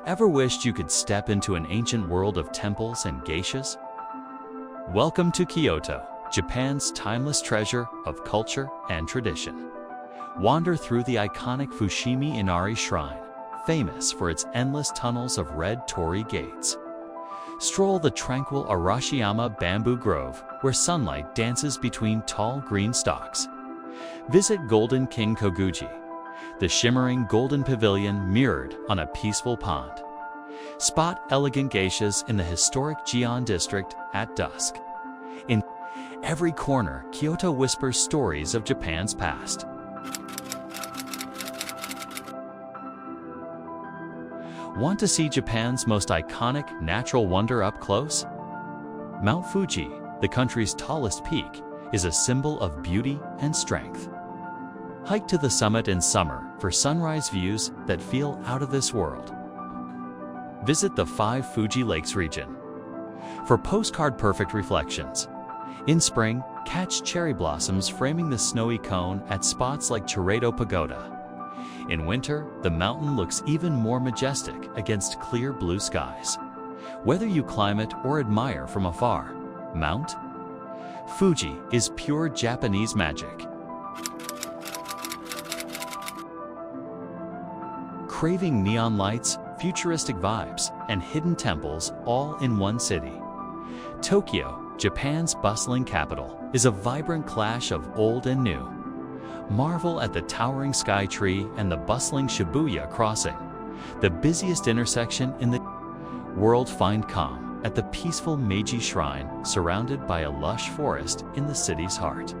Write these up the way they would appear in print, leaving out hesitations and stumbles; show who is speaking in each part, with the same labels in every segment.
Speaker 1: Ever wished you could step into an ancient world of temples and geishas? Welcome to Kyoto, Japan's timeless treasure of culture and tradition. Wander through the iconic Fushimi Inari Shrine, famous for its endless tunnels of red torii gates. Stroll the tranquil Arashiyama Bamboo Grove, where sunlight dances between tall green stalks. Visit Golden King Koguji, the shimmering golden pavilion mirrored on a peaceful pond. Spot elegant geishas in the historic Gion district at dusk. In every corner, Kyoto whispers stories of Japan's past. Want to see Japan's most iconic natural wonder up close? Mount Fuji, the country's tallest peak, is a symbol of beauty and strength. Hike to the summit in summer for sunrise views that feel out of this world. Visit the 5 Fuji Lakes region for postcard-perfect reflections. In spring, catch cherry blossoms framing the snowy cone at spots like Chiredo Pagoda. In winter, the mountain looks even more majestic against clear blue skies. Whether you climb it or admire from afar, Mount Fuji is pure Japanese magic. Craving neon lights, futuristic vibes, and hidden temples all in one city. Tokyo, Japan's bustling capital, is a vibrant clash of old and new. Marvel at the towering sky tree and the bustling Shibuya crossing, the busiest intersection in the world. Find calm at the peaceful Meiji Shrine, surrounded by a lush forest in the city's heart.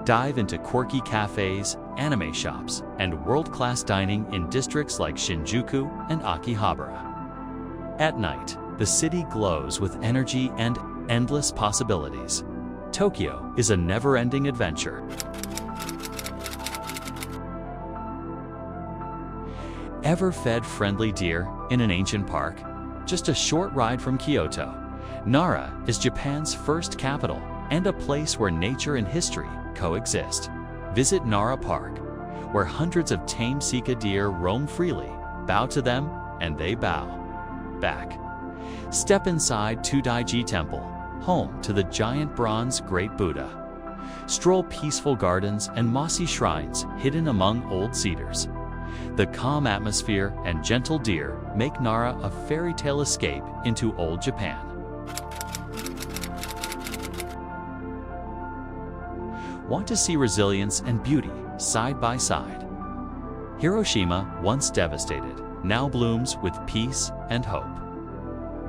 Speaker 1: Dive into quirky cafes, anime shops, and world-class dining in districts like Shinjuku and Akihabara. At night, the city glows with energy and endless possibilities. Tokyo is a never-ending adventure. Ever fed friendly deer in an ancient park? Just a short ride from Kyoto, Nara is Japan's first capital and a place where nature and history coexist. Visit Nara Park, where hundreds of tame sika deer roam freely. Bow to them, and they bow back. Step inside Tudaiji Temple, home to the giant bronze Great Buddha. Stroll peaceful gardens and mossy shrines hidden among old cedars. The calm atmosphere and gentle deer make Nara a fairy tale escape into old Japan. Want to see resilience and beauty side by side? Hiroshima, once devastated, now blooms with peace and hope.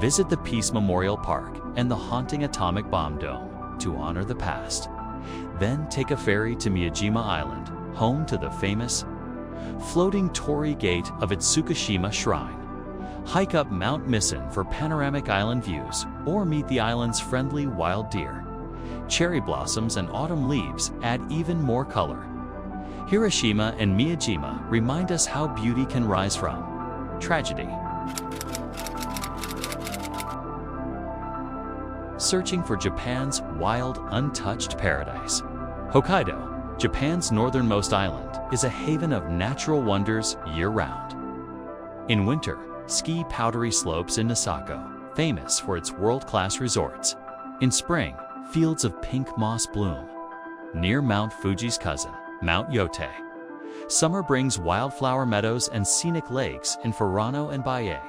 Speaker 1: Visit the Peace Memorial Park and the haunting atomic bomb dome to honor the past. Then take a ferry to Miyajima Island, home to the famous floating torii gate of its Tsukushima Shrine. Hike up Mount Misan for panoramic island views, or meet the island's friendly wild deer. Cherry blossoms and autumn leaves add even more color. Hiroshima and Miyajima remind us how beauty can rise from tragedy. Searching for Japan's wild, untouched paradise. Hokkaido, Japan's northernmost island, is a haven of natural wonders year-round. In winter, ski powdery slopes in Nisako, famous for its world-class resorts. In spring, fields of pink moss bloom near Mount Fuji's cousin, Mount Yotei. Summer brings wildflower meadows and scenic lakes in Furano and Baie.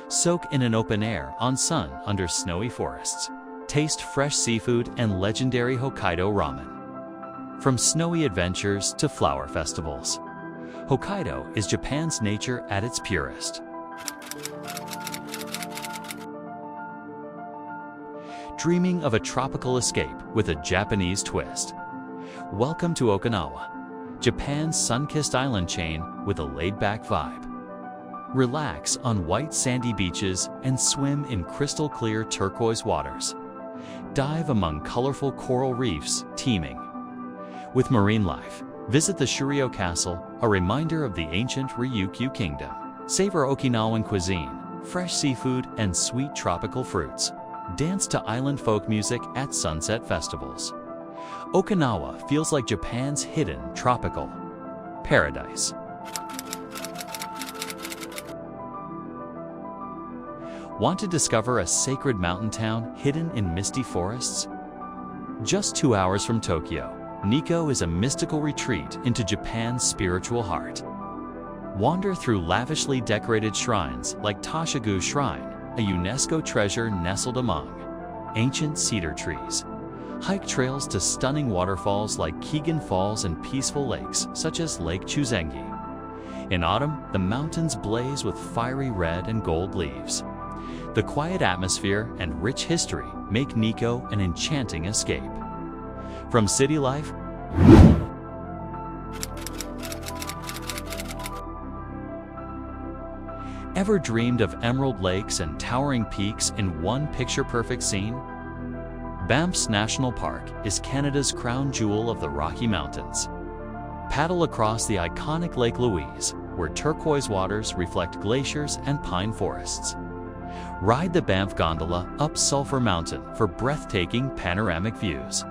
Speaker 1: Soak in an open air on sun under snowy forests. Taste fresh seafood and legendary Hokkaido ramen. From snowy adventures to flower festivals, Hokkaido is Japan's nature at its purest. Dreaming of a tropical escape with a Japanese twist? Welcome to Okinawa, Japan's sun-kissed island chain with a laid-back vibe. Relax on white sandy beaches and swim in crystal-clear turquoise waters. Dive among colorful coral reefs teeming with marine life. Visit the Shuryo Castle, a reminder of the ancient Ryukyu Kingdom. Savor Okinawan cuisine, fresh seafood, and sweet tropical fruits. Dance to island folk music at sunset festivals. Okinawa feels like Japan's hidden tropical paradise. Want to discover a sacred mountain town hidden in misty forests? Just 2 hours from Tokyo, Nikko is a mystical retreat into Japan's spiritual heart. Wander through lavishly decorated shrines like Tashigu Shrine, a UNESCO treasure nestled among ancient cedar trees. Hike trails to stunning waterfalls like Keegan Falls and peaceful lakes such as Lake Chuzengi. In autumn, the mountains blaze with fiery red and gold leaves. The quiet atmosphere and rich history make Nikko an enchanting escape. From city life, ever dreamed of emerald lakes and towering peaks in one picture-perfect scene? Banff National Park is Canada's crown jewel of the Rocky Mountains. Paddle across the iconic Lake Louise, where turquoise waters reflect glaciers and pine forests. Ride the Banff gondola up Sulphur Mountain for breathtaking panoramic views.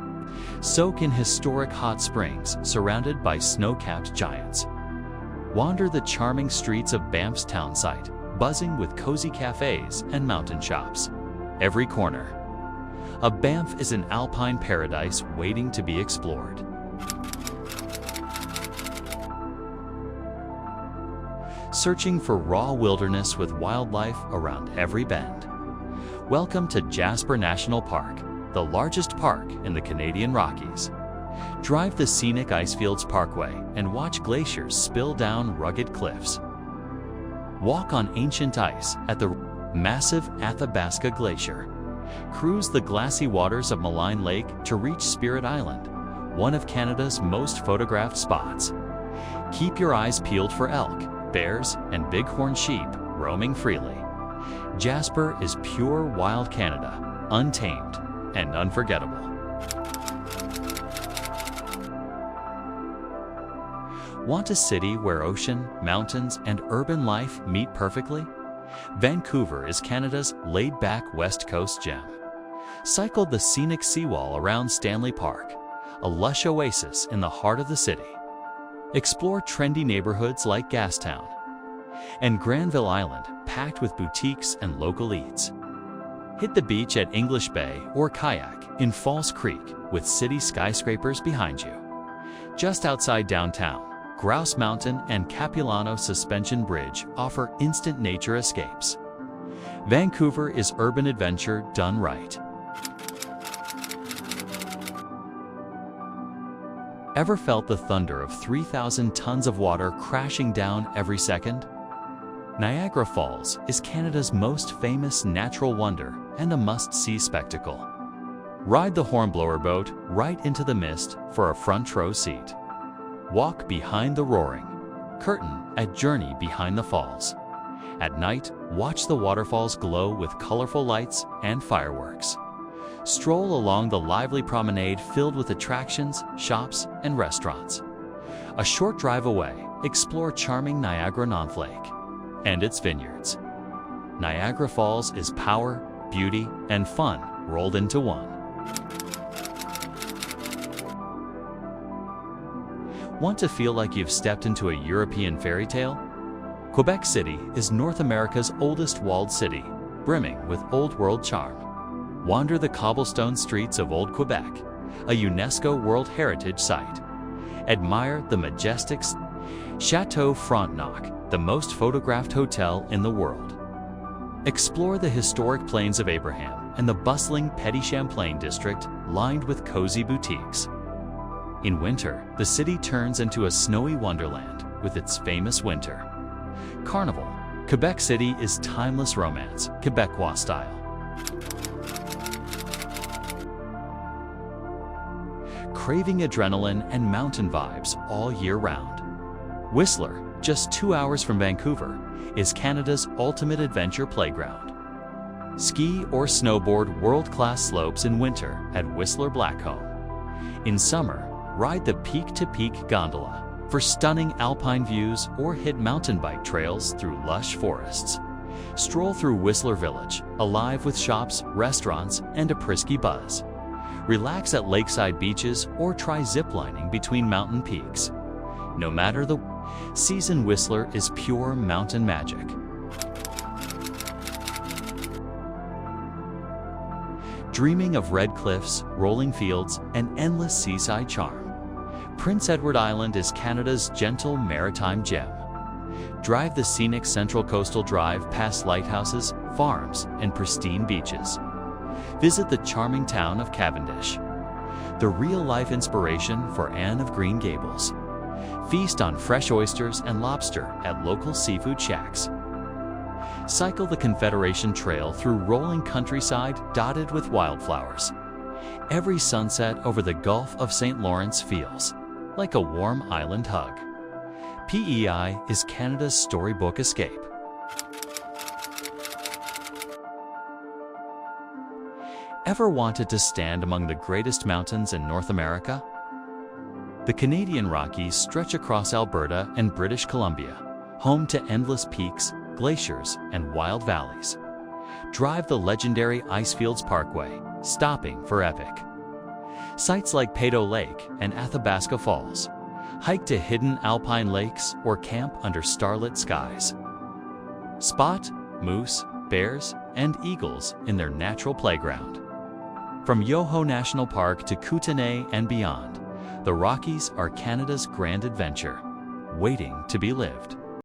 Speaker 1: Soak in historic hot springs surrounded by snow-capped giants. Wander the charming streets of Banff's town site, buzzing with cozy cafes and mountain shops. Every corner of Banff is an alpine paradise waiting to be explored. Searching for raw wilderness with wildlife around every bend. Welcome to Jasper National Park, the largest park in the Canadian Rockies. Drive the scenic Icefields Parkway and watch glaciers spill down rugged cliffs. Walk on ancient ice at the massive Athabasca Glacier. Cruise the glassy waters of Malign Lake to reach Spirit Island, one of Canada's most photographed spots. Keep your eyes peeled for elk, bears, and bighorn sheep roaming freely. Jasper is pure wild Canada, untamed and unforgettable. Want a city where ocean, mountains, and urban life meet perfectly? Vancouver is Canada's laid-back West Coast gem. Cycle the scenic seawall around Stanley Park, a lush oasis in the heart of the city. Explore trendy neighborhoods like Gastown and Granville Island, packed with boutiques and local eats. Hit the beach at English Bay or kayak in Falls Creek with city skyscrapers behind you. Just outside downtown, Grouse Mountain and Capilano Suspension Bridge offer instant nature escapes. Vancouver is urban adventure done right. Ever felt the thunder of 3,000 tons of water crashing down every second? Niagara Falls is Canada's most famous natural wonder and a must-see spectacle. Ride the Hornblower boat right into the mist for a front row seat. Walk behind the roaring curtain at Journey Behind the Falls. At night, watch the waterfalls glow with colorful lights and fireworks. Stroll along the lively promenade filled with attractions, shops, and restaurants. A short drive away, explore charming Niagara Lake and its vineyards. Niagara Falls is power, beauty, and fun rolled into one. Want to feel like you've stepped into a European fairy tale? Quebec City is North America's oldest walled city, brimming with old-world charm. Wander the cobblestone streets of Old Quebec, a UNESCO World Heritage Site. Admire the majestic Chateau Frontenac, the most photographed hotel in the world. Explore the historic Plains of Abraham and the bustling Petit Champlain district lined with cozy boutiques. In winter, the city turns into a snowy wonderland with its famous winter carnival. Quebec City is timeless romance, Quebecois style. Craving adrenaline and mountain vibes all year round. Whistler, just 2 hours from Vancouver, is Canada's ultimate adventure playground. Ski or snowboard world-class slopes in winter at Whistler Blackcomb. In summer, ride the peak-to-peak gondola for stunning alpine views or hit mountain bike trails through lush forests. Stroll through Whistler Village, alive with shops, restaurants, and a prisky buzz. Relax at lakeside beaches or try ziplining between mountain peaks. No matter the season, Whistler is pure mountain magic. Dreaming of red cliffs, rolling fields, and endless seaside charm, Prince Edward Island is Canada's gentle maritime gem. Drive the scenic Central Coastal Drive past lighthouses, farms, and pristine beaches. Visit the charming town of Cavendish, the real-life inspiration for Anne of Green Gables. Feast on fresh oysters and lobster at local seafood shacks. Cycle the Confederation Trail through rolling countryside dotted with wildflowers. Every sunset over the Gulf of St. Lawrence feels like a warm island hug. PEI is Canada's storybook escape. Ever wanted to stand among the greatest mountains in North America? The Canadian Rockies stretch across Alberta and British Columbia, home to endless peaks, glaciers, and wild valleys. Drive the legendary Icefields Parkway, stopping for epic sites like Peyto Lake and Athabasca Falls. Hike to hidden alpine lakes or camp under starlit skies. Spot moose, bears, and eagles in their natural playground. From Yoho National Park to Kootenay and beyond, the Rockies are Canada's grand adventure, waiting to be lived.